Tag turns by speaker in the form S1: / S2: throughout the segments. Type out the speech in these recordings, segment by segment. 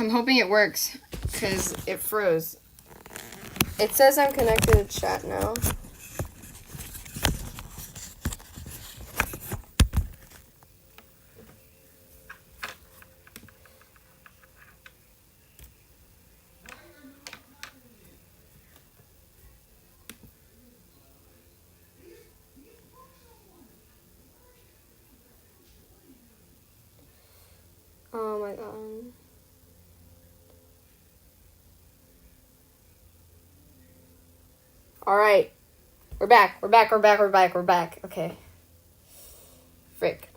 S1: I'm hoping it works, because it froze. It says I'm connected to chat now. Oh my god. Alright. We're back. Okay. Frick.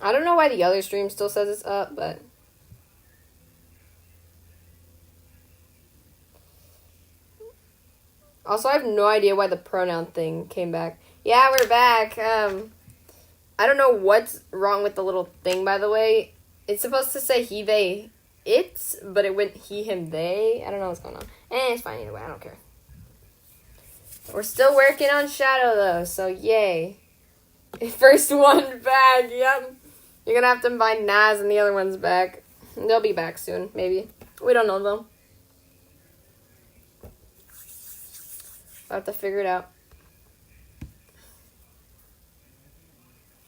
S1: I don't know why the other stream still says it's up, but... Also, I have no idea why the pronoun thing came back. Yeah, we're back. I don't know what's wrong with the little thing, by the way. It's supposed to say he, they, it, but it went he, him, they. I don't know what's going on. It's fine either way. I don't care. We're still working on Shadow, though, so yay. First one back, yep. You're gonna have to find Naz and the other one's back. They'll be back soon, maybe. We don't know, though. I'll have to figure it out.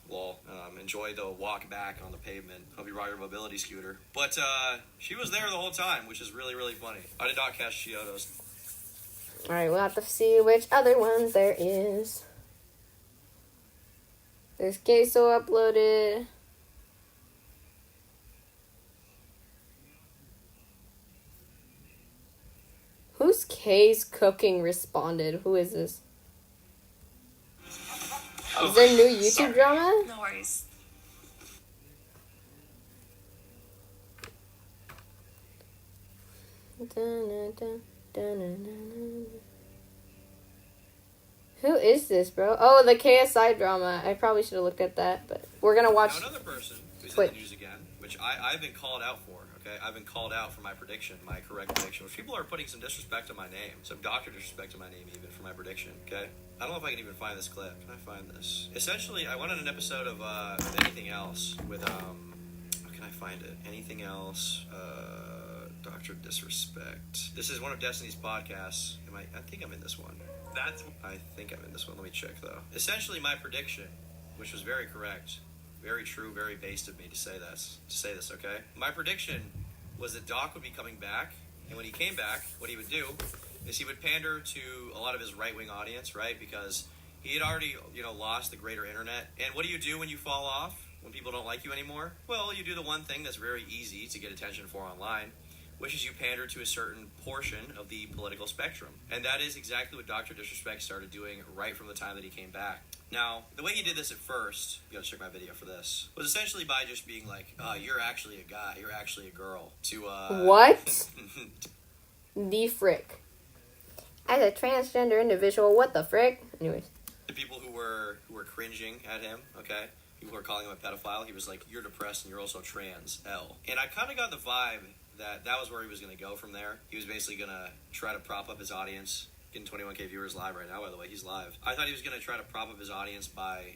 S2: Lol. Enjoy the walk back on the pavement. Hope you ride your mobility scooter. But she was there the whole time, which is really, really funny. I did not catch Chiodo's.
S1: Alright, we'll have to see which other ones there is. There's queso uploaded. Who's K's cooking responded? Who is this? Is there new YouTube drama?
S3: No worries.
S1: Who is this, bro? Oh, the KSI drama. I probably should have looked at that, but we're gonna watch.
S2: Now, another person who's in the news again, which I've been called out for. Okay, I've been called out for my prediction, my correct prediction, which people are putting some disrespect on my name, some doctor disrespect on my name even for my prediction. Okay, I don't know if I can even find this clip. Can I find this? Essentially, I went on an episode of Anything Else with how can I find it? Anything Else? Dr. Disrespect. This is one of Destiny's podcasts. I think I'm in this one. I think I'm in this one. Let me check, though. Essentially, my prediction, which was very correct, very true, very based of me to say this, okay? My prediction was that Doc would be coming back, and when he came back, what he would do is he would pander to a lot of his right-wing audience, right? Because he had already, lost the greater internet. And what do you do when you fall off? When people don't like you anymore? Well, you do the one thing that's very easy to get attention for online, which is you pander to a certain portion of the political spectrum. And that is exactly what Dr. Disrespect started doing right from the time that he came back. Now, the way he did this at first, you gotta check my video for this, was essentially by just being like, you're actually a guy, you're actually a girl, to,
S1: What? The frick. As a transgender individual, what the frick? Anyways.
S2: The people who were cringing at him, okay? People who were calling him a pedophile, he was like, you're depressed and you're also trans, L. And I kind of got the vibe that was where he was going to go from there. He was basically going to try to prop up his audience. Getting 21K viewers live right now, by the way. He's live. I thought he was going to try to prop up his audience by,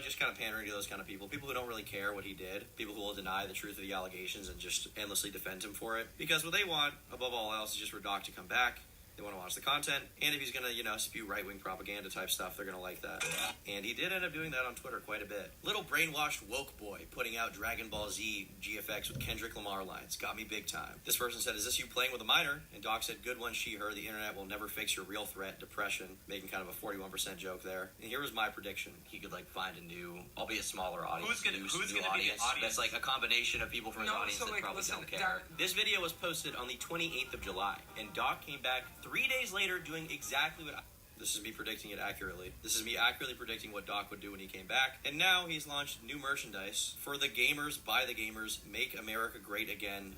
S2: just kind of pandering to those kind of people. People who don't really care what he did. People who will deny the truth of the allegations and just endlessly defend him for it. Because what they want, above all else, is just for Doc to come back. They want to watch the content. And if he's going to, spew right-wing propaganda type stuff, they're going to like that. And he did end up doing that on Twitter quite a bit. Little brainwashed woke boy putting out Dragon Ball Z GFX with Kendrick Lamar lines. Got me big time. This person said, is this you playing with a minor? And Doc said, good one, she, her. The internet will never fix your real threat, depression. Making kind of a 41% joke there. And here was my prediction. He could, find a new, albeit smaller audience. Who's going to be the audience? That's, a combination of people from his audience that probably don't care. This video was posted on the 28th of July. And Doc came back 3 days later doing exactly what this is me predicting it accurately. This is me accurately predicting what Doc would do when he came back. And now he's launched new merchandise for the gamers, by the gamers, Make America Great Again.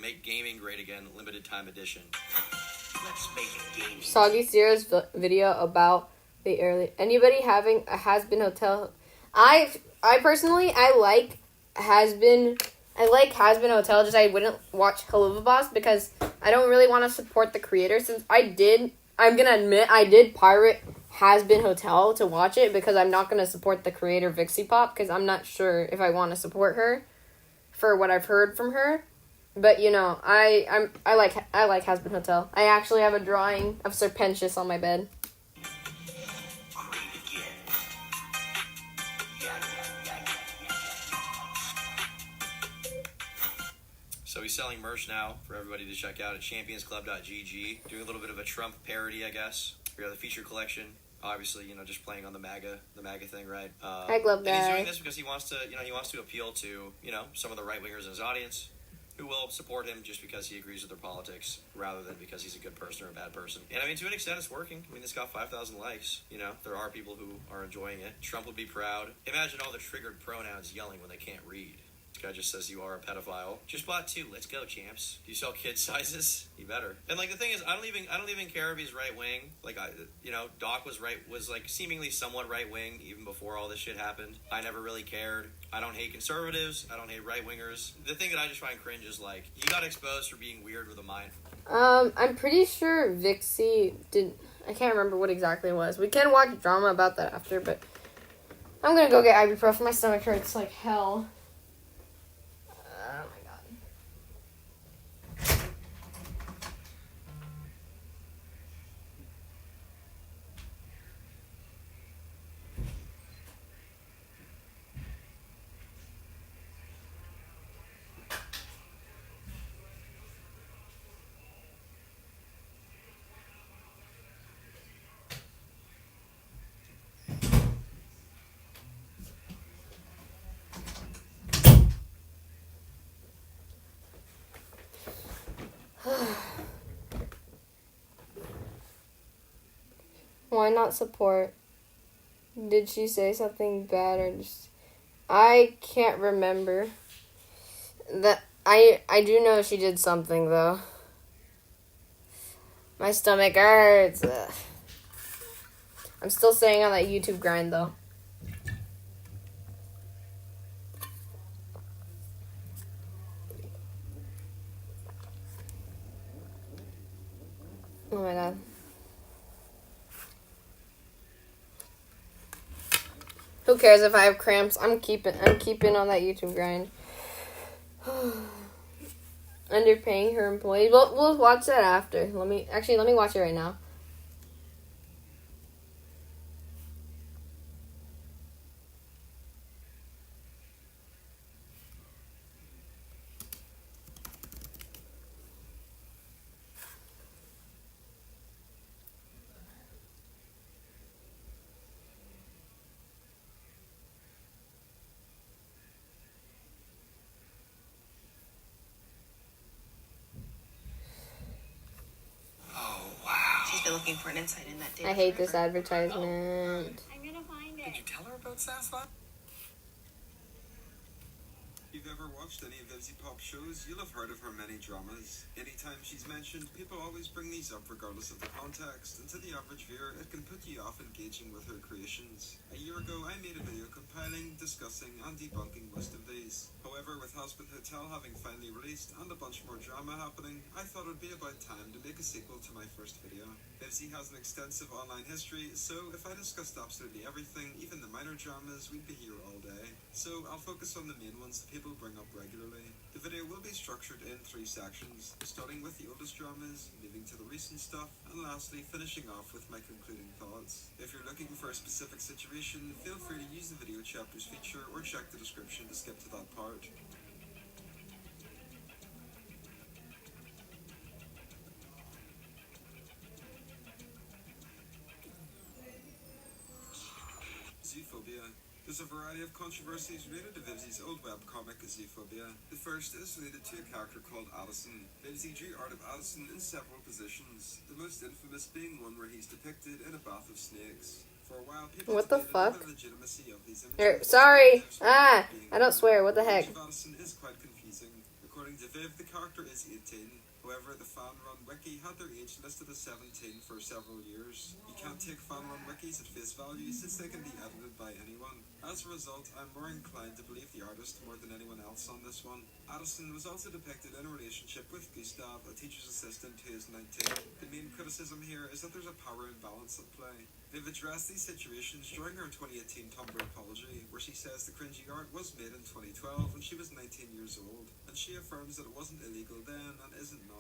S2: Make Gaming Great Again, limited time edition. Let's make gaming.
S1: Soggy Sierra's video about the early... Anybody having a Has-Been Hotel... I personally, I like Has-Been Hotel, just I wouldn't watch Helluva Boss because I don't really want to support the creator since I'm gonna admit I did pirate Has Been Hotel to watch it because I'm not going to support the creator Vixie Pop because I'm not sure if I want to support her for what I've heard from her. But you know, I like Has Been Hotel. I actually have a drawing of Serpentious on my bed.
S2: So he's selling merch now for everybody to check out at championsclub.gg. Doing a little bit of a Trump parody, I guess. We have the feature collection. Obviously, you know, just playing on the MAGA thing, right?
S1: I love that.
S2: And he's doing this because he wants to appeal to, you know, some of the right wingers in his audience who will support him just because he agrees with their politics rather than because he's a good person or a bad person. And I mean, to an extent, it's working. I mean, it's got 5,000 likes. You know, there are people who are enjoying it. Trump would be proud. Imagine all the triggered pronouns yelling when they can't read. This guy just says you are a pedophile. Just bought 2. Let's go, champs. Do you sell kid sizes? You better. And like the thing is, I don't even care if he's right wing. Like Doc was like seemingly somewhat right wing even before all this shit happened. I never really cared. I don't hate conservatives. I don't hate right wingers. The thing that I just find cringe is like you got exposed for being weird with a mind.
S1: I'm pretty sure Vixie did. I can't remember what exactly it was. We can watch drama about that after, but I'm gonna go get ibuprofen. My stomach hurts like hell. Why not support? Did she say something bad or just... I can't remember. That I do know she did something though. My stomach hurts. Ugh. I'm still staying on that YouTube grind though. Oh my god. Who cares if I have cramps? I'm keeping on that YouTube grind. Underpaying her employees. We'll watch that after. Let me watch it right now.
S3: Looking for an insight in that data.
S1: I hate this advertisement.
S3: I'm gonna find it.
S4: Did you tell her about Sasla? If you've ever watched any of Vixie Pop shows, you'll have heard of her many dramas. Anytime she's mentioned, people always bring these up regardless of the context, and to the average viewer, it can put you off engaging with her creations. A year ago, I made a video compiling, discussing, and debunking most of these. However, with Has Been Hotel having finally released, and a bunch more drama happening, I thought it would be about time to make a sequel to my first video. Vixie has an extensive online history, so if I discussed absolutely everything, even the minor dramas, we'd be here all day. So I'll focus on the main ones that people bring up regularly. The video will be structured in 3 sections, starting with the oldest dramas, moving to the recent stuff, and lastly finishing off with my concluding thoughts. If you're looking for a specific situation, feel free to use the video chapters feature or check the description to skip to that part. Xenophobia. There's a variety of controversies related to Vixie's old webcomic Xenophobia. The first is related to a character called Addison. Vixie drew art of Addison in several positions, the most infamous being one where he's depicted in a bath of snakes. For a while, people
S1: What the
S4: debated
S1: fuck?
S4: the legitimacy of these images.
S1: Sorry. I don't swear. What the heck?
S4: The image of Addison is quite confusing. According to Viv, the character is 18, However, the fan-run wiki had their age listed as 17 for several years. You can't take fan-run wikis at face value since they can be edited by anyone. As a result, I'm more inclined to believe the artist more than anyone else on this one. Addison was also depicted in a relationship with Gustav, a teacher's assistant who is 19. The main criticism here is that there's a power imbalance at play. They've addressed these situations during her 2018 Tumblr apology, where she says the cringy art was made in 2012 when she was 19 years old, and she affirms that it wasn't illegal then and isn't now.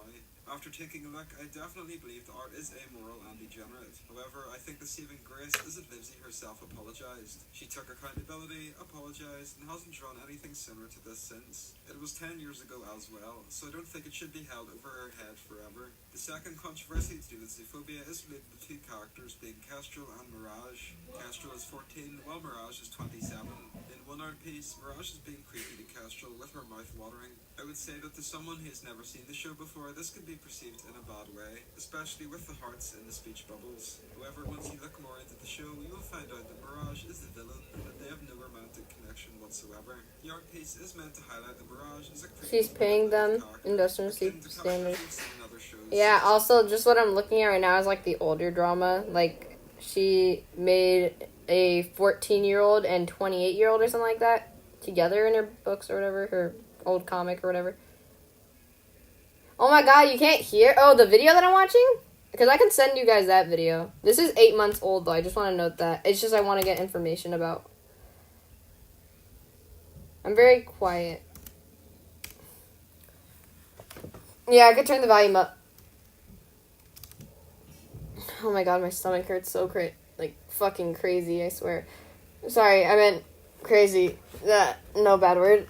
S4: After taking a look, I definitely believe the art is amoral and degenerate. However, I think the saving grace is that Vivzie herself apologised. She took accountability, apologised, and hasn't drawn anything similar to this since. It was 10 years ago as well, so I don't think it should be held over her head forever. The second controversy to do with xenophobia is related to two characters being Kestrel and Mirage. Kestrel is 14, while Mirage is 27. In one art piece, Mirage is being creepy to Kestrel with her mouth watering. I would say that to someone who has never seen the show before, this could be perceived in a bad way, especially with the hearts in the speech bubbles. However, once you look more into the show, you will find out that Mirage is the villain and that they have no romantic connection whatsoever. The art piece is meant to highlight that Mirage is a creepy.
S1: She's paying them industrial standards. Yeah, also, just what I'm looking at right now is, like, the older drama. Like, she made a 14-year-old and 28-year-old or something like that together in her books or whatever, her old comic or whatever. Oh my god, you can't hear? Oh, the video that I'm watching? Because I can send you guys that video. This is 8 months old, though. I just want to note that. It's just I want to get information about. I'm very quiet. Yeah, I could turn the volume up. Oh my god, my stomach hurts so like, fucking crazy, I swear. Sorry, I meant crazy. No bad word.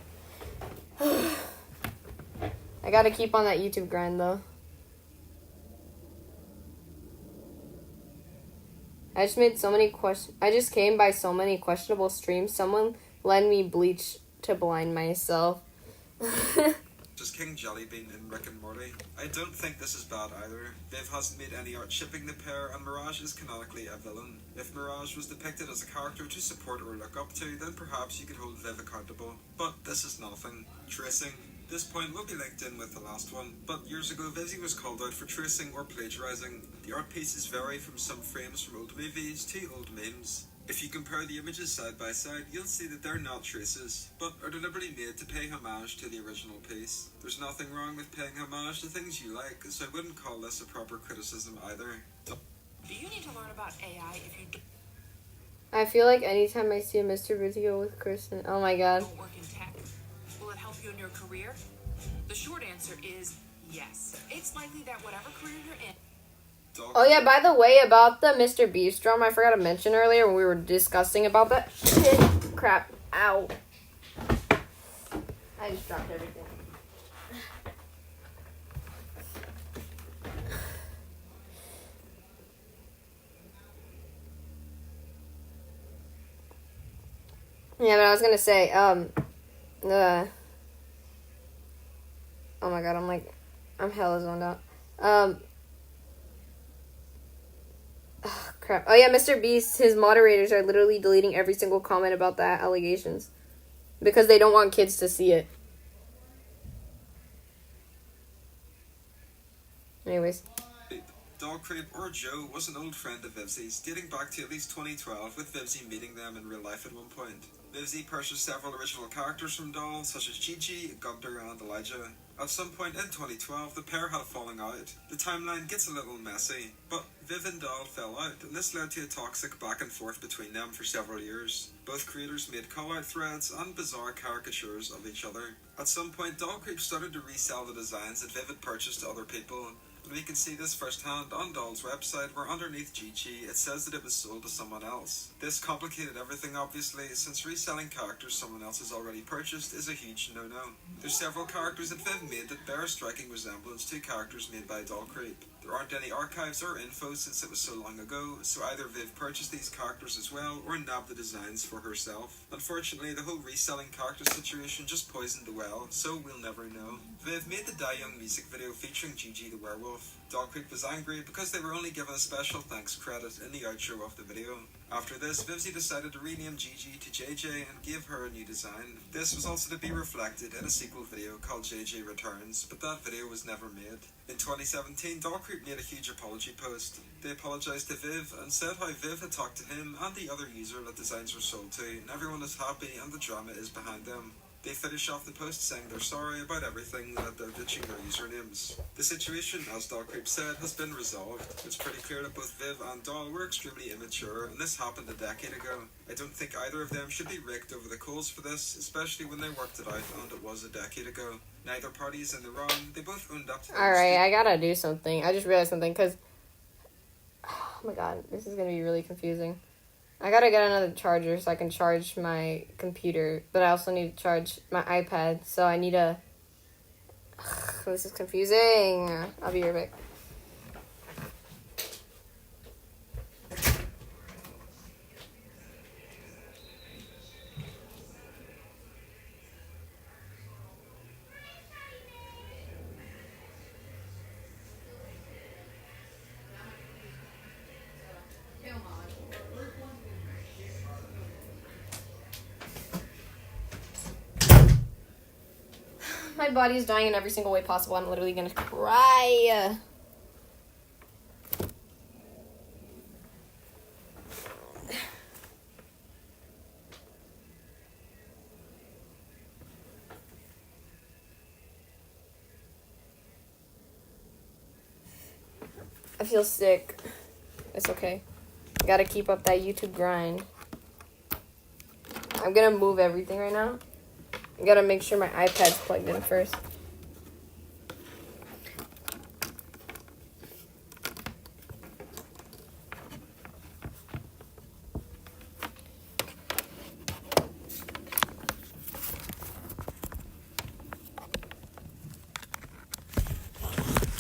S1: I gotta keep on that YouTube grind, though. I just came by so many questionable streams. Someone lend me bleach to blind myself.
S4: Just King Jellybean in Rick and Morty. I don't think this is bad either. Viv hasn't made any art shipping the pair, and Mirage is canonically a villain. If Mirage was depicted as a character to support or look up to, then perhaps you could hold Viv accountable. But this is nothing. Tracing. This point will be linked in with the last one, but years ago Vivzie was called out for tracing or plagiarizing. The art pieces vary from some frames from old movies to old memes. If you compare the images side by side, you'll see that they're not traces, but are deliberately made to pay homage to the original piece. There's nothing wrong with paying homage to things you like, so I wouldn't call this a proper criticism either.
S3: Do you need to learn about AI if you
S1: I feel like anytime I see a Mr. video with Kristen, oh my god.
S3: don't work in tech? Will it help you in your career? The short answer is yes. It's likely that whatever career you're in.
S1: Oh yeah, by the way, about the Mr. Beast drum, I forgot to mention earlier when we were discussing about that shit. Crap. Ow. I just dropped everything. Yeah, but I was gonna say, oh my god, I'm hella zoned out. Oh, crap. Oh yeah, Mr. Beast, his moderators are literally deleting every single comment about that allegations. Because they don't want kids to see it. Anyways.
S4: Dog Creep, or Joe, was an old friend of Vivzie's, dating back to at least 2012, with Vivzie meeting them in real life at one point. Vivzie purchased several original characters from Doll, such as Gigi, Gunter, and Elijah. At some point in 2012, the pair had a falling out. The timeline gets a little messy, but Viv and Doll fell out, and this led to a toxic back and forth between them for several years. Both creators made call-out threads and bizarre caricatures of each other. At some point, Dog Creep started to resell the designs that Viv had purchased to other people, and we can see this firsthand on Doll's website, where underneath Gigi it says that it was sold to someone else. This complicated everything obviously, since reselling characters someone else has already purchased is a huge no-no. There's several characters that Viv made that bear a striking resemblance to characters made by Doll Creep. There aren't any archives or info since it was so long ago, so either Viv purchased these characters as well, or nabbed the designs for herself. Unfortunately, the whole reselling character situation just poisoned the well, so we'll never know. Viv made the Die Young music video featuring Gigi the werewolf. Dog Creep was angry because they were only given a special thanks credit in the outro of the video. After this, Vivzy decided to rename Gigi to JJ and give her a new design. This was also to be reflected in a sequel video called JJ Returns, but that video was never made. In 2017, Dog Creep made a huge apology post. They apologised to Viv and said how Viv had talked to him and the other user that designs were sold to, and everyone is happy and the drama is behind them. They finish off the post saying they're sorry about everything and that they're ditching their usernames. The situation, as Dog Creep said, has been resolved. It's pretty clear that both Viv and Doll were extremely immature, and this happened a decade ago. I don't think either of them should be raked over the coals for this, especially when they worked it out and it was a decade ago. Neither party is in the wrong, they both owned up to their
S1: Alright, I gotta do something. I just realized something, because... Oh my god, this is gonna be really confusing. I gotta get another charger so I can charge my computer, but I also need to charge my iPad, so I need a... This is confusing. I'll be right back. My body is dying in every single way possible. I'm literally gonna cry. I feel sick. It's okay. Gotta keep up that YouTube grind. I'm gonna move everything right now. I gotta make sure my iPad's plugged in first.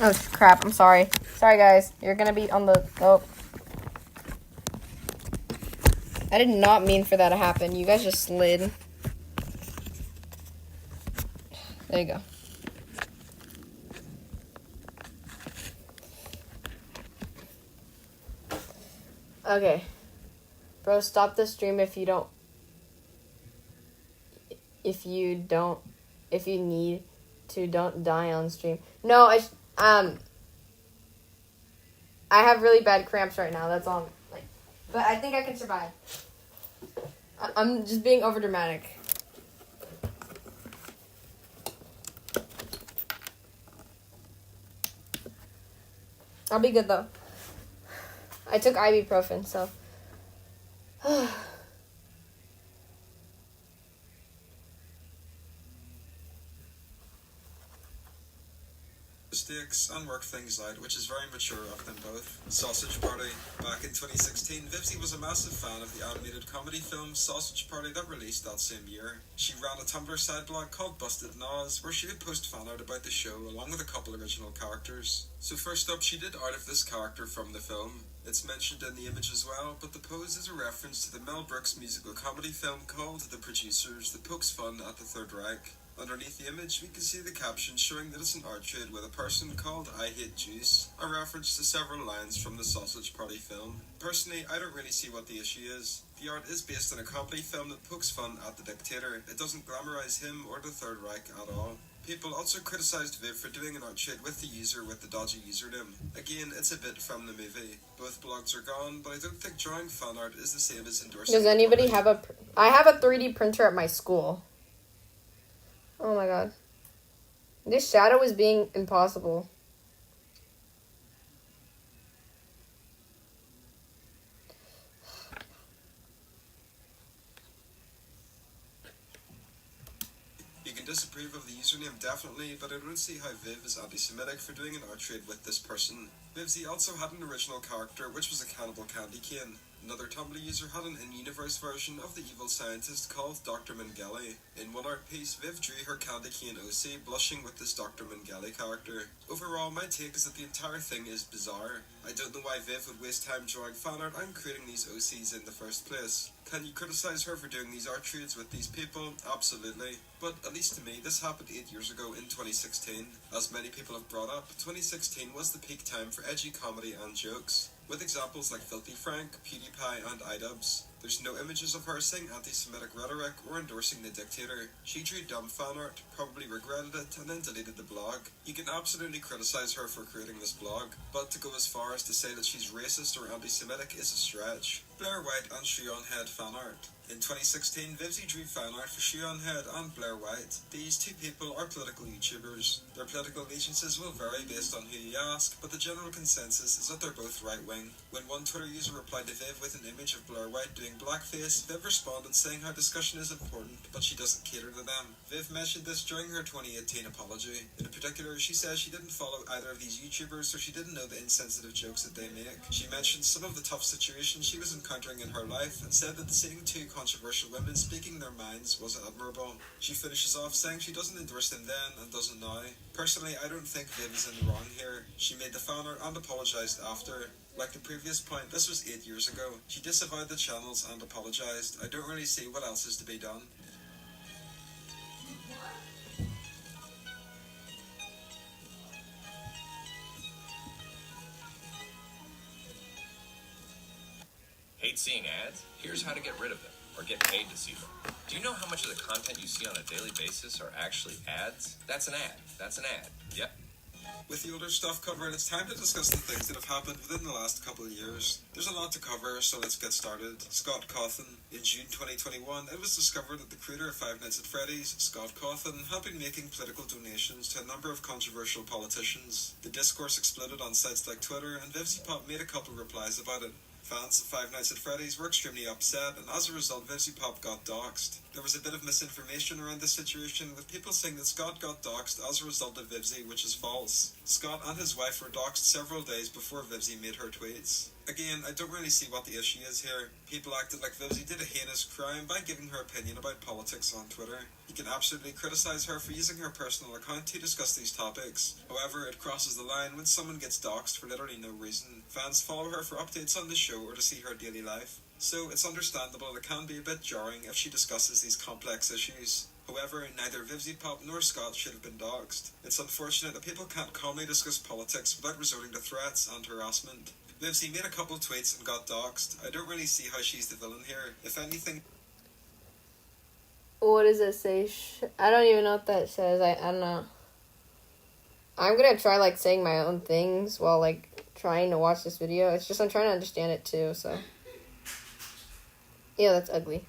S1: Oh crap, I'm sorry. Sorry guys, you're gonna be on the... Oh. I did not mean for that to happen. You guys just slid. There you go. Okay. Bro, stop the stream if you don't... If you need to, don't die on stream. No, I have really bad cramps right now. That's all. But I think I can survive. I'm just being over dramatic. I'll be good though. I took ibuprofen, so.
S4: Mistakes and work things out, which is very mature of them both. Sausage Party. Back in 2016, Vivzy was a massive fan of the animated comedy film Sausage Party that released that same year. She ran a Tumblr side blog called Busted Nas, where she would post fan art about the show along with a couple original characters. So first up, she did art of this character from the film. It's mentioned in the image as well, but the pose is a reference to the Mel Brooks musical comedy film called The Producers that pokes fun at the Third Reich. Underneath the image, we can see the caption showing that it's an art trade with a person called I Hate Juice, a reference to several lines from the Sausage Party film. Personally, I don't really see what the issue is. The art is based on a comedy film that pokes fun at the dictator. It doesn't glamorize him or the Third Reich at all. People also criticised Viv for doing an art trade with the user with the dodgy username. Again, it's a bit from the movie. Both blogs are gone, but I don't think drawing fan art is the same as endorsing.
S1: Does anybody have a... I have a 3D printer at my school. Oh my god. This shadow is being impossible.
S4: You can disapprove of the username definitely, but I don't see how Viv is anti-Semitic for doing an art trade with this person. Vivzy also had an original character, which was a cannibal candy cane. Another Tumblr user had an in-universe version of the evil scientist called Dr. Mengele. In one art piece, Viv drew her candy cane OC blushing with this Dr. Mengele character. Overall, my take is that the entire thing is bizarre. I don't know why Viv would waste time drawing fanart and creating these OCs in the first place. Can you criticise her for doing these art trades with these people? Absolutely. But at least to me, this happened 8 years ago in 2016. As many people have brought up, 2016 was the peak time for edgy comedy and jokes, with examples like Filthy Frank, PewDiePie and iDubbbz. There's no images of her saying anti-Semitic rhetoric or endorsing the dictator. She drew dumb fanart, probably regretted it, and then deleted the blog. You can absolutely criticise her for creating this blog, but to go as far as to say that she's racist or anti-Semitic is a stretch. Blair White and Shion Head fanart. In 2016, Vivzy drew fanart for Shion Head and Blair White. These two people are political YouTubers. Their political allegiances will vary based on who you ask, but the general consensus is that they're both right-wing. When one Twitter user replied to Viv with an image of Blair White doing blackface, Viv responded saying how discussion is important, but she doesn't cater to them. Viv mentioned this during her 2018 apology. In particular, she says she didn't follow either of these YouTubers, so she didn't know the insensitive jokes that they make. She mentioned some of the tough situations she was encountering in her life, and said that seeing two controversial women speaking their minds was admirable. She finishes off saying she doesn't endorse them then and doesn't now. Personally, I don't think Viv is in the wrong here. She made the fanart and apologised after. Like the previous point, this was 8 years ago. She disavowed the channels and apologised. I don't really see what else is to be done.
S5: Hate seeing ads? Here's how to get rid of them, or get paid to see them. Do you know how much of the content you see on a daily basis are actually ads? That's an ad. That's an ad. Yep.
S4: With the older stuff covered, it's time to discuss the things that have happened within the last couple of years. There's a lot to cover, so let's get started. Scott Cawthon. In June 2021, it was discovered that the creator of Five Nights at Freddy's, Scott Cawthon, had been making political donations to a number of controversial politicians. The discourse exploded on sites like Twitter, and VivzyPop made a couple replies about it. Fans of Five Nights at Freddy's were extremely upset, and as a result, VivzyPop got doxxed. There was a bit of misinformation around this situation, with people saying that Scott got doxxed as a result of Vivzy, which is false. Scott and his wife were doxxed several days before Vivzy made her tweets. Again, I don't really see what the issue is here. People acted like Vivzy did a heinous crime by giving her opinion about politics on Twitter. You can absolutely criticise her for using her personal account to discuss these topics. However, it crosses the line when someone gets doxxed for literally no reason. Fans follow her for updates on the show or to see her daily life. So it's understandable it can be a bit jarring if she discusses these complex issues. However, neither VivzyPop nor Scott should have been doxxed. It's unfortunate that people can't calmly discuss politics without resorting to threats and harassment. Vivzy made a couple tweets and got doxxed. I don't really see how she's the villain here. If anything...
S1: What does it say? I don't even know what that says. I don't know. I'm gonna try, like, saying my own things while, like, trying to watch this video. It's just I'm trying to understand it, too, so... Yeah, that's ugly.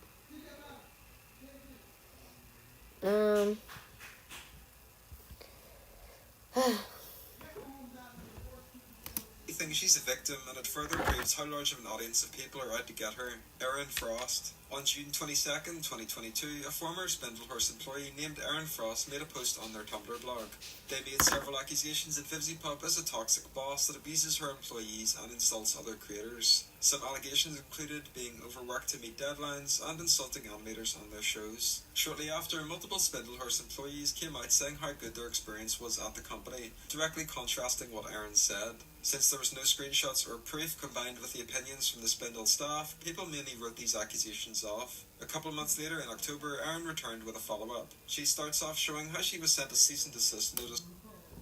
S4: Think she's a victim, and it further proves how large of an audience of people are out to get her. Erin Frost. On June 22nd, 2022, a former Spindlehorse employee named Erin Frost made a post on their Tumblr blog. They made several accusations that VivzyPop is a toxic boss that abuses her employees and insults other creators. Some allegations included being overworked to meet deadlines and insulting animators on their shows. Shortly after, multiple Spindlehorse employees came out saying how good their experience was at the company, directly contrasting what Erin said. Since there was no screenshots or proof combined with the opinions from the Spindle staff, people mainly wrote these accusations off. A couple months later, in October, Erin returned with a follow-up. She starts off showing how she was sent a cease and desist notice.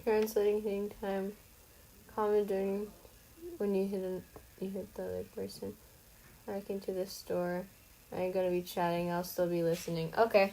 S1: Translating hitting time. Comment during when you hit the other person. I came to this store. I ain't gonna be chatting. I'll still be listening. Okay.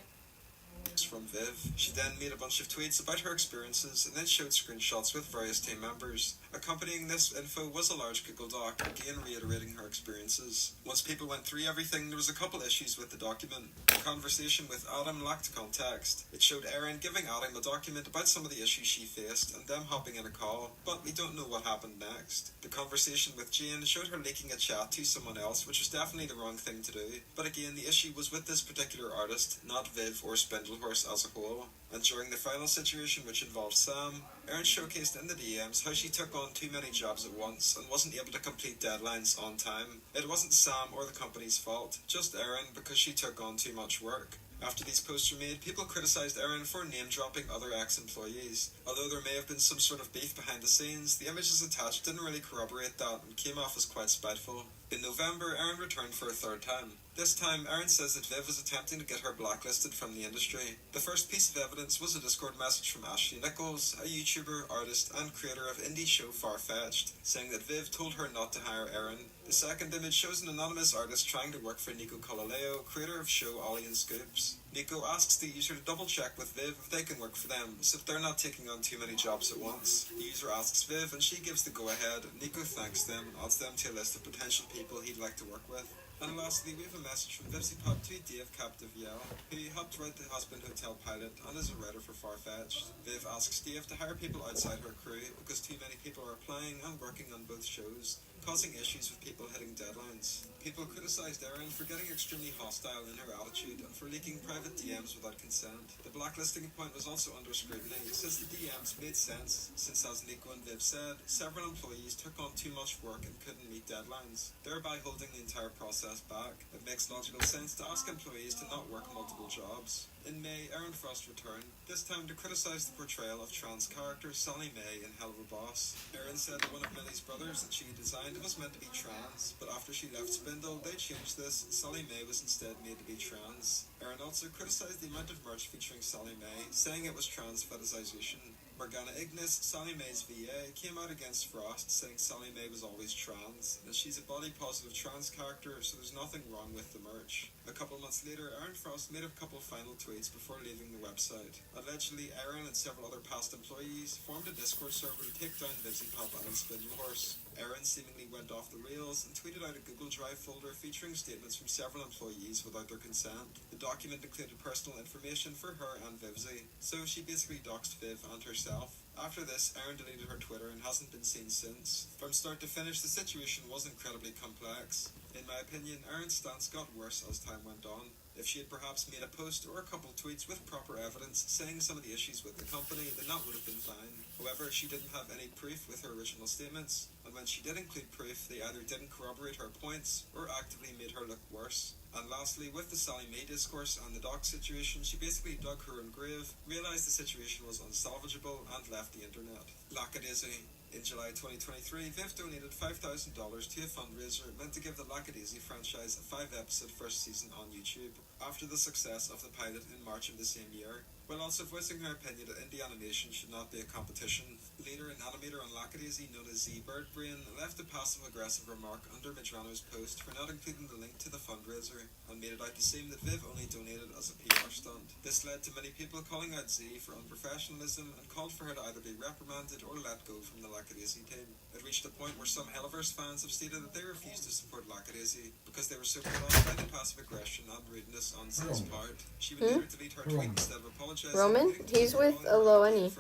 S4: From Viv. She then made a bunch of tweets about her experiences and then showed screenshots with various team members. Accompanying this info was a large Google Doc, again reiterating her experiences. Once people went through everything, there was a couple issues with the document. The conversation with Adam lacked context. It showed Erin giving Adam a document about some of the issues she faced and them hopping in a call, but we don't know what happened next. The conversation with Jane showed her leaking a chat to someone else, which was definitely the wrong thing to do. But again, the issue was with this particular artist, not Viv or Spindlehorse as a whole. And during the final situation, which involved Sam, Erin showcased in the DMs how she took on too many jobs at once and wasn't able to complete deadlines on time. It wasn't Sam or the company's fault, just Erin because she took on too much work. After these posts were made, people criticised Erin for name-dropping other ex-employees. Although there may have been some sort of beef behind the scenes, the images attached didn't really corroborate that and came off as quite spiteful. In November, Erin returned for a third time. This time, Erin says that Viv was attempting to get her blacklisted from the industry. The first piece of evidence was a Discord message from Ashley Nichols, a YouTuber, artist, and creator of indie show Far-Fetched, saying that Viv told her not to hire Erin. The second image shows an anonymous artist trying to work for Nico Colaleo, creator of show Ollie and Scoops. Nico asks the user to double check with Viv if they can work for them, so if they're not taking on too many jobs at once. The user asks Viv and she gives the go-ahead. Nico thanks them and adds them to a list of potential people he'd like to work with. And lastly, we have a message from txzwp.yt who helped write the Husband Hotel pilot and is a writer for Far-Fetched. Viv asks Dave to hire people outside her crew because too many people are applying and working on both shows, causing issues with people hitting deadlines. People criticised Erin for getting extremely hostile in her attitude and for leaking private DMs without consent. The blacklisting point was also under scrutiny since the DMs made sense, since as Nico and Viv said, several employees took on too much work and couldn't meet deadlines, thereby holding the entire process back. It makes logical sense to ask employees to not work multiple jobs. In May, Erin Frost returned, this time to criticise the portrayal of trans character Sally May in Hell of a Boss. Erin said that one of Millie's brothers that she designed was meant to be trans, but after she left Spindle, they changed this. Sally May was instead made to be trans. Erin also criticised the amount of merch featuring Sally May, saying it was trans fetishization. Morgana Ignis, Sally May's VA, came out against Frost, saying Sally May was always trans, and she's a body-positive trans character, so there's nothing wrong with the merch. A couple months later, Erin Frost made a couple final tweets before leaving the website. Allegedly, Erin and several other past employees formed a Discord server to take down VivziePop and Spindlehorse. Erin seemingly went off the rails and tweeted out a Google Drive folder featuring statements from several employees without their consent. The document included personal information for her and Vivzie, so she basically doxed Viv and herself. After this, Erin deleted her Twitter and hasn't been seen since. From start to finish, the situation was incredibly complex. In my opinion, Erin's stance got worse as time went on. If she had perhaps made a post or a couple tweets with proper evidence saying some of the issues with the company, then that would have been fine. However, she didn't have any proof with her original statements, and when she did include proof, they either didn't corroborate her points or actively made her look worse. And lastly, with the Sally May discourse and the doc situation, she basically dug her own grave, realised the situation was unsalvageable, and left the internet. Lackadaisy. In July 2023, Viv donated $5,000 to a fundraiser meant to give the Lackadaisy franchise a 5-episode first season on YouTube, after the success of the pilot in March of the same year, while also voicing her opinion that indie animation should not be a competition. Leader and animator on Lackadaisy, known as Z Birdbrain, left a passive-aggressive remark under Midrano's post for not including the link to the fundraiser, and made it out to seem that Viv only donated as a PR stunt. This led to many people calling out Z for unprofessionalism and called for her to either be reprimanded or let go from the Lackadaisy team. It reached a point where some Helliverse fans have stated that they refused to support Lackadaisy because they were so put off by the passive aggression and rudeness on Z's part. She would later delete her tweet instead of apologizing.
S1: Roman? He's with Aloani.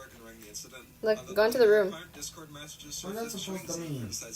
S1: Look, go into the room.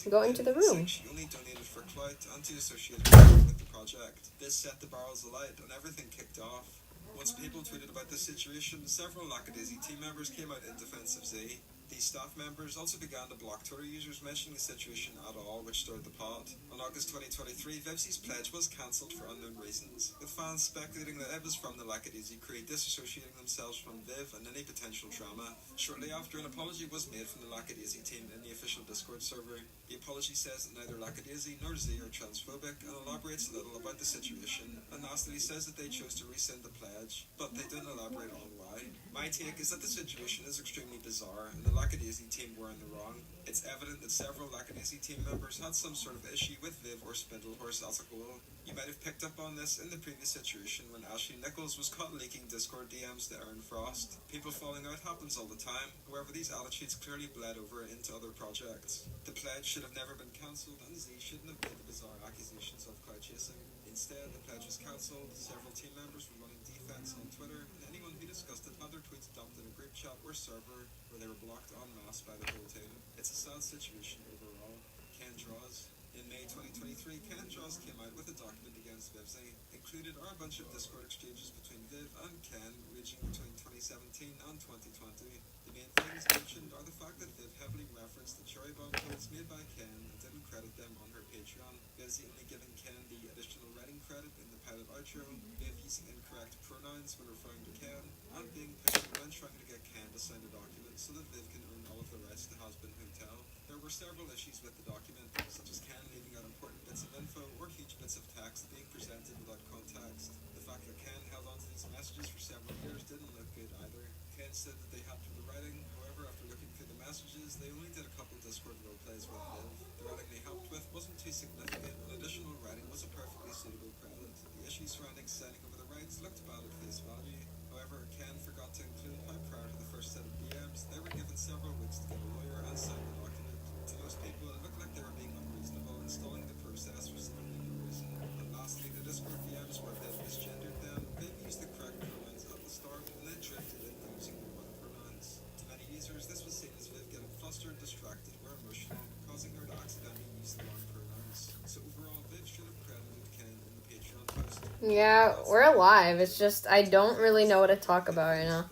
S1: Go into the room.
S4: She only donated for clout and to associate herself with the project. This set the barrels alight and everything kicked off. Once people tweeted about this situation, several Lackadaisy team members came out in defense of Z. These staff members also began to block Twitter users mentioning the situation at all, which stirred the pot. On August 2023, Vivzie's pledge was cancelled for unknown reasons, with fans speculating that it was from the Lackadaisy crew disassociating themselves from Viv and any potential drama. Shortly after, an apology was made from the Lackadaisy team in the official Discord server. The apology says that neither Lackadaisy nor Z are transphobic and elaborates little about the situation, and lastly says that they chose to rescind the pledge, but they don't elaborate on why. My take is that the situation is extremely bizarre, and the Lackadaisy team were in the wrong. It's evident that several Lackadaisy team members had some sort of issue with Viv or Spindlehorse as a whole. You might have picked up on this in the previous situation when Ashley Nichols was caught leaking Discord DMs to Erin Frost. People falling out happens all the time, however these attitudes clearly bled over into other projects. The pledge should have never been cancelled, and Z shouldn't have made the bizarre accusations of cloud chasing. Instead, the pledge was cancelled, several team members were running defense on Twitter, and anyone who discussed it had their tweets dumped in a group chat or server where they were blocked en masse by the whole team. It's a sad situation overall. Ken Draws. In May 2023, Ken Draws came out with a document against Vivzie, including included are a bunch of Discord exchanges between Viv and Ken ranging between 2017 and 2020. The main things mentioned are the fact that Viv heavily referenced the cherry bomb quotes made by Ken and didn't credit them on her Patreon, busy only giving Ken the additional writing credit in the pilot outro, Viv using incorrect pronouns when referring to Ken, and being pushy when trying to get Ken to sign a document so that Viv can own all of the rights to Has Been Hotel. There were several issues with the document, such as Ken leaving out important bits of info or huge bits of text being presented without context. The fact that Ken held onto these messages for several years didn't look good either. Ken said that they helped with the writing, however, after looking through the messages, they only did a couple Discord roleplays with Viv. The writing they helped with wasn't too significant, and additional writing was a perfectly suitable credit. The issues surrounding signing over the rights looked bad at face value. However, Ken forgot to include how prior to the first set of DMs, they were given several weeks to get a lawyer and sign the document. To most people, it looked like they were being unreasonable in stalling the process for seemingly no reason. And lastly, the Discord DMs where Viv misgendered them, Viv used the correct pronouns at the start, and then drifted into using the wrong pronouns. To many users, this was seen as Viv getting flustered, distracted, or emotional, causing her to accidentally use the wrong pronouns. So overall, Viv should have credited Ken in the Patreon post.
S1: Yeah, we're alive. It's just, I don't really know what to talk about right now.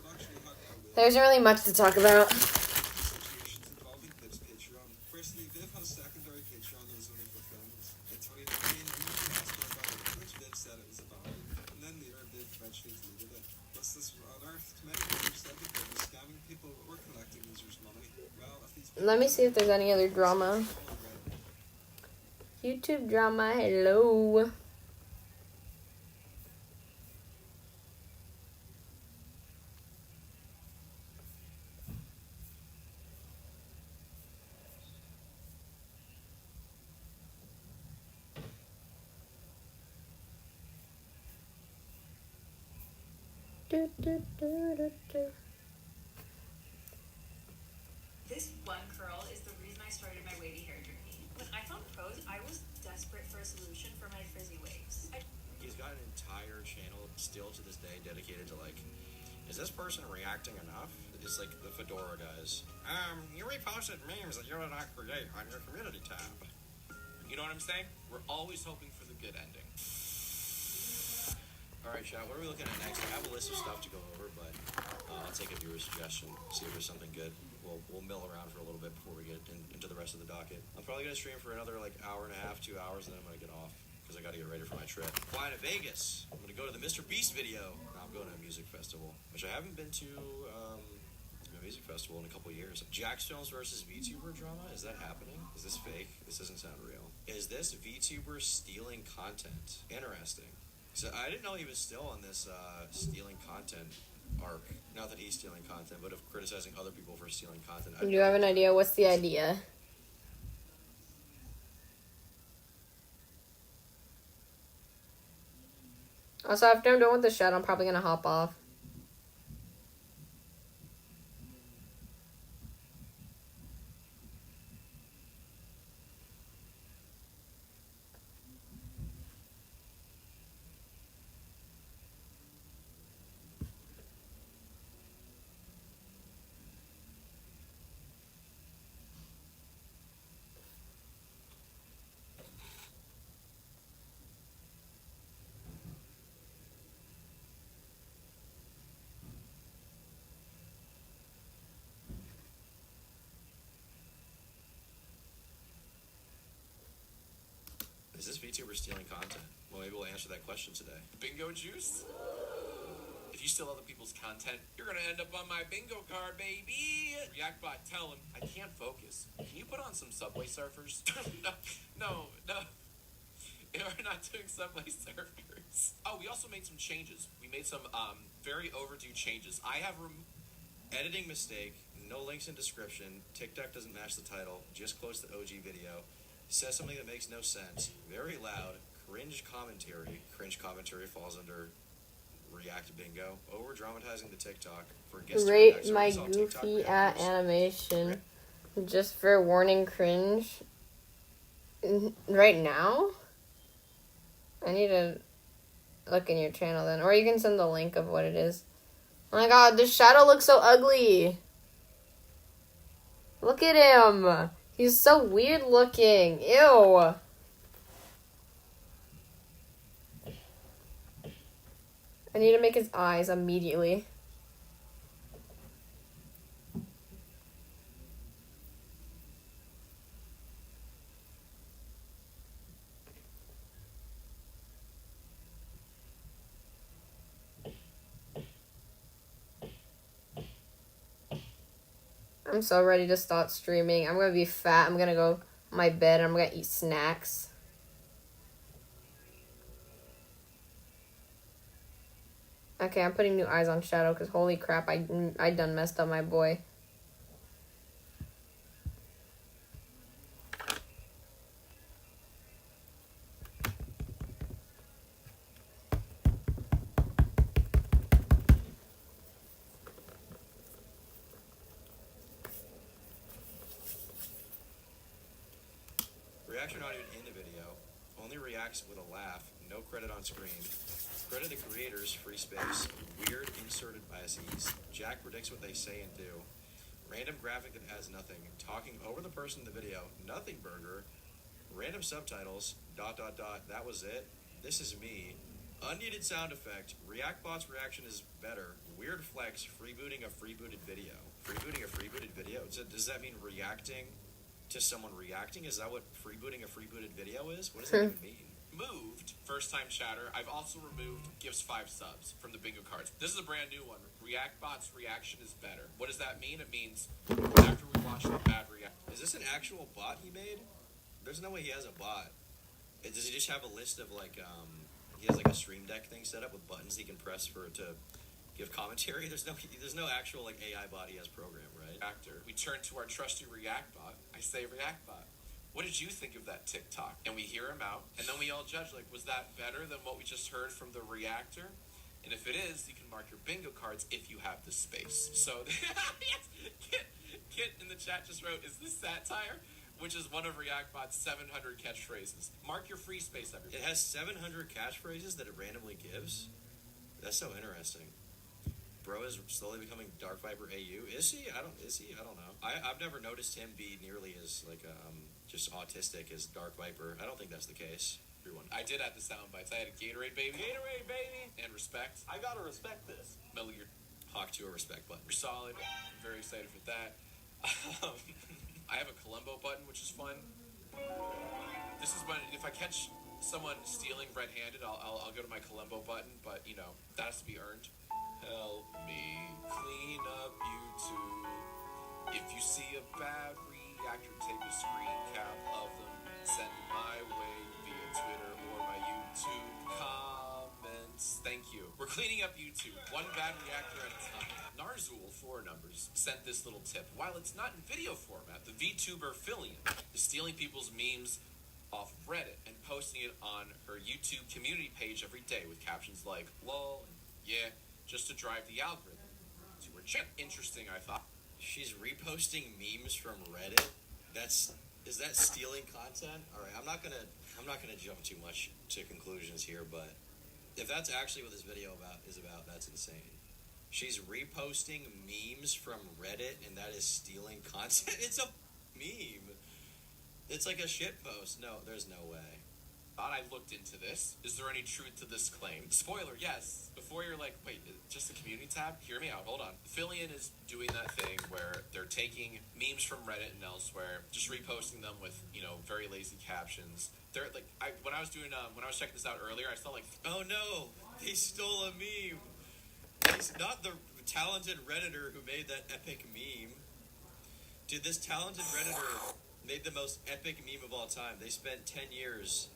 S1: There isn't really much to talk about.
S4: Situations involving Viv's Patreon. Firstly, Viv had a secondary Patreon that was only for films. In 2019, a user asked her about it, which Viv said it was abandoned, and then later Viv eventually deleted it. Once this was unearthed, many users said that Viv was scamming people or collecting users' money. Well, if these
S1: Let me see if there's any other drama. YouTube drama, hello.
S3: This one curl is the reason I started my wavy hair journey. When I found pros, I was desperate for a solution for my frizzy waves.
S2: He's got an entire channel still to this day dedicated to like, is this person reacting enough? It's like the Fedora guys. You reposted memes that you did not create on your community tab.
S5: You know what I'm saying? We're always hoping for the good ending.
S2: Alright, chat, what are we looking at next? I have a list of stuff to go over, but I'll take a viewer suggestion, see if there's something good. We'll mill around for a little bit before we get into the rest of the docket. I'm probably going to stream for another like hour and a half, 2 hours, and then I'm going to get off because I got to get ready for my trip. Flying to Vegas. I'm going to go to the Mr. Beast video. No, I'm going to a music festival, which I haven't been to a music festival in a couple years. Jax Films versus VTuber drama? Is that happening? Is this fake? This doesn't sound real. Is this VTuber stealing content? Interesting. So I didn't know he was still on this stealing content arc. Not that he's stealing content, but of criticizing other people for stealing content.
S1: Do you have an idea? What's the idea? Also, after I'm done with the shot, I'm probably going to hop off.
S2: Is this VTuber stealing content? Well, maybe we'll answer that question today.
S5: Bingo juice? If you steal other people's content, you're gonna end up on my bingo card, baby! Reactbot, tell him, I can't focus. Can you put on some Subway Surfers? No. We're not doing Subway Surfers. Oh, we also made some changes. We made some, very overdue changes. I have
S2: Editing mistake. No links in description. TikTok doesn't match the title. Just close the OG video. Says something that makes no sense. Very loud. Cringe commentary. Cringe commentary falls under React Bingo. Over dramatizing the TikTok for guest
S1: Rate my goofy at animation. Just for warning, cringe. Right now? I need to look in your channel then. Or you can send the link of what it is. Oh my god, the shadow looks so ugly. Look at him. He's so weird looking. Ew. I need to make his eyes immediately. I'm so ready to start streaming. I'm gonna be fat. I'm gonna go on my bed. I'm gonna eat snacks. Okay, I'm putting new eyes on Shadow because holy crap, I done messed up my boy.
S2: Reactor not even in the video. Only reacts with a laugh. No credit on screen. Credit the creators, free space. Weird inserted biases. Jack predicts what they say and do. Random graphic that has nothing. Talking over the person in the video. Nothing burger. Random subtitles. ... That was it. This is me. Unneeded sound effect. Reactbot's reaction is better. Weird flex. Freebooting a freebooted video. Freebooting a freebooted video? Does that mean reacting to someone reacting? Is that what freebooting a freebooted video is? What does that even mean?
S5: Moved, first time chatter. I've also removed gives 5 subs from the bingo cards. This is a brand new one. Reactbot's reaction is better. What does that mean? It means after we watch the bad react.
S2: Is this an actual bot he made? There's no way he has a bot. Does he just have a list of like, he has like a stream deck thing set up with buttons he can press for it to give commentary? There's no actual like AI bot he has programmed, right?
S5: Actor. We turn to our trusty Reactbot. I say Reactbot, what did you think of that TikTok? And we hear him out, and then we all judge, like, was that better than what we just heard from the reactor? And if it is, you can mark your bingo cards if you have the space. So, Kit in the chat just wrote, is this satire? Which is one of Reactbot's 700 catchphrases. Mark your free space, everybody.
S2: It has 700 catchphrases that it randomly gives? That's so interesting. Bro is slowly becoming Dark Viper AU. Is he? I don't know. I've never noticed him be nearly as, like, just autistic as Dark Viper. I don't think that's the case.
S5: Everyone. I did add the sound bites. I had a Gatorade baby.
S6: Gatorade, baby.
S5: And respect.
S6: I gotta respect this.
S5: Mellow, you're
S2: Hawk to a respect button.
S5: solid. I'm very excited for that. I have a Columbo button, which is fun. This is when, if I catch someone stealing red-handed, I'll go to my Columbo button, but, you know, that has to be earned. Help me clean up YouTube. If you see a bad reactor, take a screen cap of them, send it my way via Twitter or my YouTube comments. Thank you. We're cleaning up YouTube, one bad reactor at a time. Narzul, 4 numbers, sent this little tip. While it's not in video format, the VTuber Fillion is stealing people's memes off Reddit and posting it on her YouTube community page every day with captions like, lol, and yeah, just to drive the algorithm to her channel. Interesting, I thought.
S2: She's reposting memes from Reddit. Is that stealing content? All right, I'm not gonna jump too much to conclusions here, but if that's actually what this video is about, that's insane. She's reposting memes from Reddit, and that is stealing content. It's a meme. It's like a shit post. No, there's no way.
S5: Thought I looked into this. Is there any truth to this claim? Spoiler, yes. Before you're like, wait, just the community tab? Hear me out, hold on. Fillion is doing that thing where they're taking memes from Reddit and elsewhere, just reposting them with, you know, very lazy captions. They're like, when I was checking this out earlier, I saw like,
S2: Oh no, they stole a meme. He's not the talented Redditor who made that epic meme. Dude, this talented Redditor made the most epic meme of all time. They spent 10 years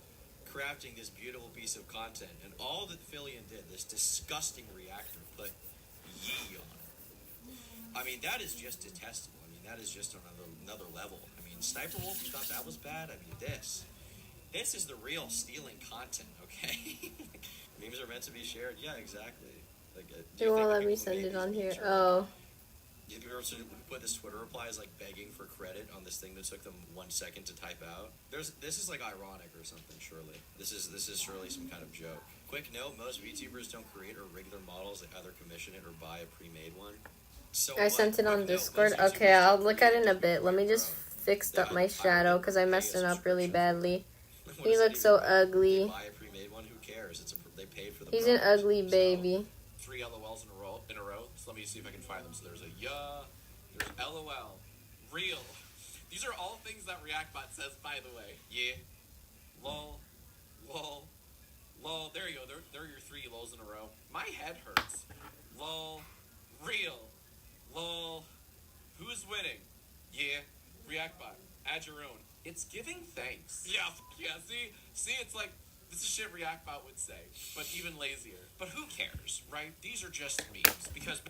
S2: crafting this beautiful piece of content, and all that Fillion did, this disgusting reactor, put yee on it. I mean, that is just detestable. I mean, that is just on another level. I mean, Sniper Wolf, you thought that was bad? I mean, this is the real stealing content, okay? Memes are meant to be shared. Yeah, exactly. Like,
S1: You won't let me send it on here. Oh.
S2: If you ever put this Twitter reply as like begging for credit on this thing that took them 1 second to type out. This is like ironic or something, surely. This is surely some kind of joke. Quick note, most VTubers don't create or rig their models, they either commission it or buy a pre-made one. So
S1: I sent it on Discord. Okay, I'll look at it in a bit. Let me just fix up my shadow because I messed it up really badly. He looks so ugly.
S2: Buy a pre-made one, who cares? It's a They paid for the.
S1: He's an
S2: product,
S1: ugly
S2: so-
S1: baby.
S5: 3 LOLs in a row. So let me see if I can find them. So there's a yeah, there's LOL, real. These are all things that ReactBot says, by the way. Yeah, lol, lol, lol. There you go. There are your 3 lols in a row. My head hurts. Lol, real, lol. Who's winning? Yeah, ReactBot. Add your own. It's giving thanks. Yeah, yeah. See, it's like this is shit ReactBot would say, but even lazier. But who cares, right? These are just memes because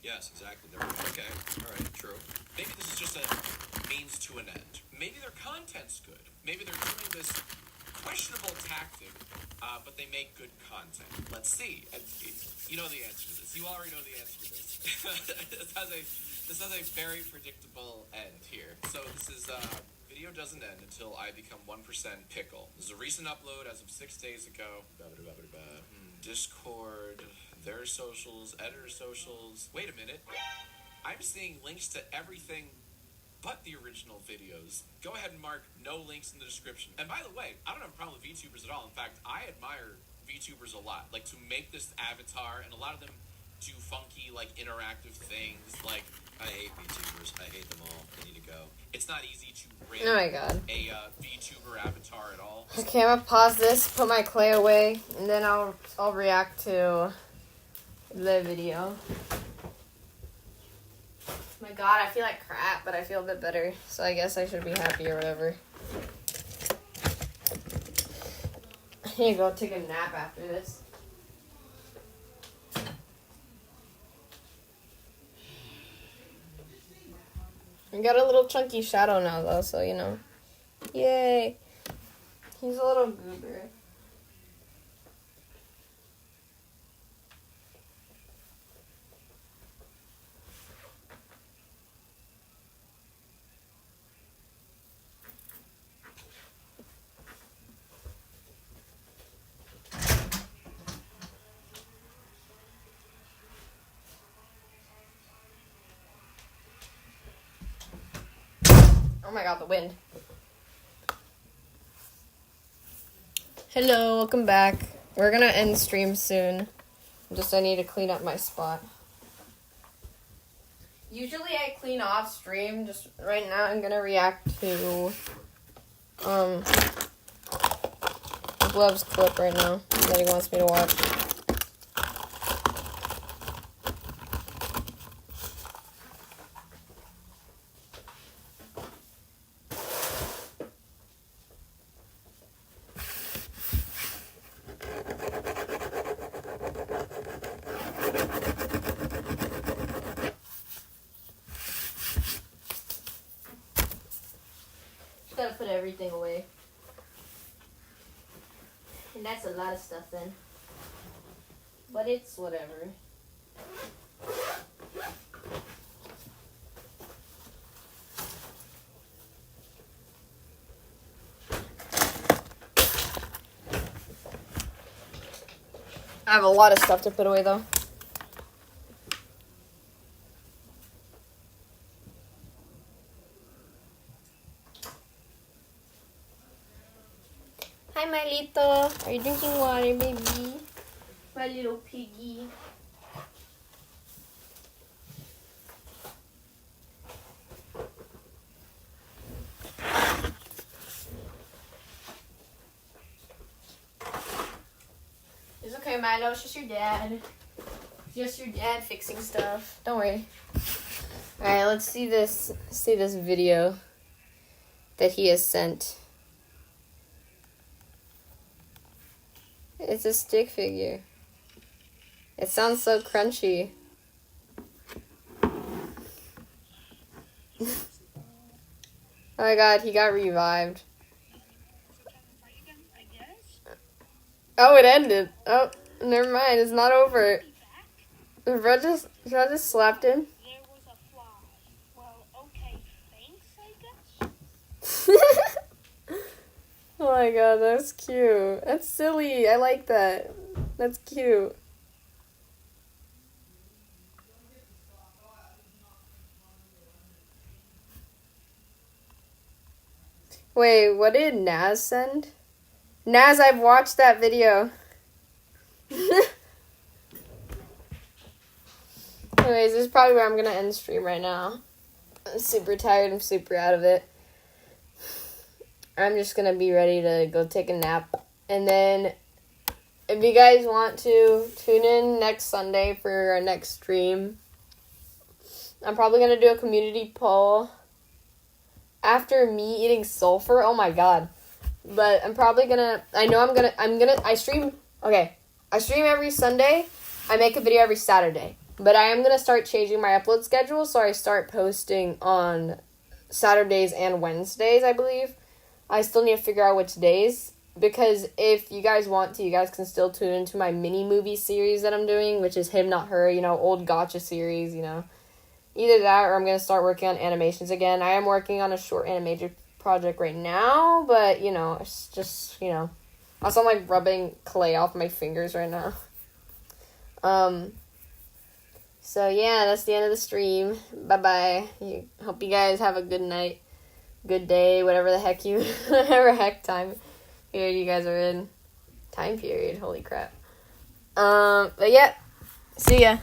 S2: Yes, exactly. Okay. All right. True.
S5: maybe this is just a means to an end. Maybe their content's good. Maybe they're doing this questionable tactic, but they make good content. Let's see. And you know the answer to this. You already know the answer to this. This has a very predictable end here. So this is video doesn't end until I become 1% pickle. This is a recent upload as of 6 days ago. Discord, their socials, editor socials. Wait a minute. I'm seeing links to everything but the original videos. Go ahead and mark no links in the description. And by the way, I don't have a problem with VTubers at all. In fact, I admire VTubers a lot. Like, to make this avatar, and a lot of them do funky, like, interactive things. Like,
S2: I hate VTubers. I hate them all. They need to go.
S5: it's not easy to rate
S1: Oh my god.
S5: a VTuber avatar at all.
S1: Okay, I'm gonna pause this, put my clay away, and then I'll react to the video. My god, I feel like crap, but I feel a bit better, so I guess I should be happy or whatever. I need to go take a nap after this. I got a little chunky shadow now, though, so you know. Yay! He's a little goober. Oh my god, the wind. Hello, welcome back. We're gonna end stream soon. I need to clean up my spot. Usually I clean off stream. Just right now I'm gonna react to Glove's clip right now that he wants me to watch. Gotta put everything away. And that's a lot of stuff then. But it's whatever. I have a lot of stuff to put away though. Hi, my little. Are you drinking water, baby? My little piggy. It's okay, Milo. It's just your dad. It's just your dad fixing stuff. Don't worry. Alright, let's see this video that he has sent. It's a stick figure. It sounds so crunchy. Oh my god, he got revived. Oh, it ended. Oh, never mind. It's not over. Rod just slapped him.
S7: There was a fly. Well, okay, thanks, I guess.
S1: Oh my god, that's cute. That's silly. I like that. That's cute. Wait, what did Naz send? Naz, I've watched that video. Anyways, this is probably where I'm gonna end the stream right now. I'm super tired. I'm super out of it. I'm just gonna be ready to go take a nap. And then, if you guys want to tune in next Sunday for our next stream, I'm probably gonna do a community poll after me eating sulfur. Oh my god. But I'm probably gonna, I stream every Sunday. I make a video every Saturday. But I am gonna start changing my upload schedule, so I start posting on Saturdays and Wednesdays, I believe. I still need to figure out which days, because if you guys want to, you guys can still tune into my mini movie series that I'm doing, which is Him Not Her, old gacha series, Either that, or I'm going to start working on animations again. I am working on a short animation project right now, but, it's just, Also, I'm, rubbing clay off my fingers right now. So, yeah, that's the end of the stream. Bye-bye. Hope you guys have a good night, good day, whatever heck time period you guys are in. Time period, holy crap. But, yeah, see ya.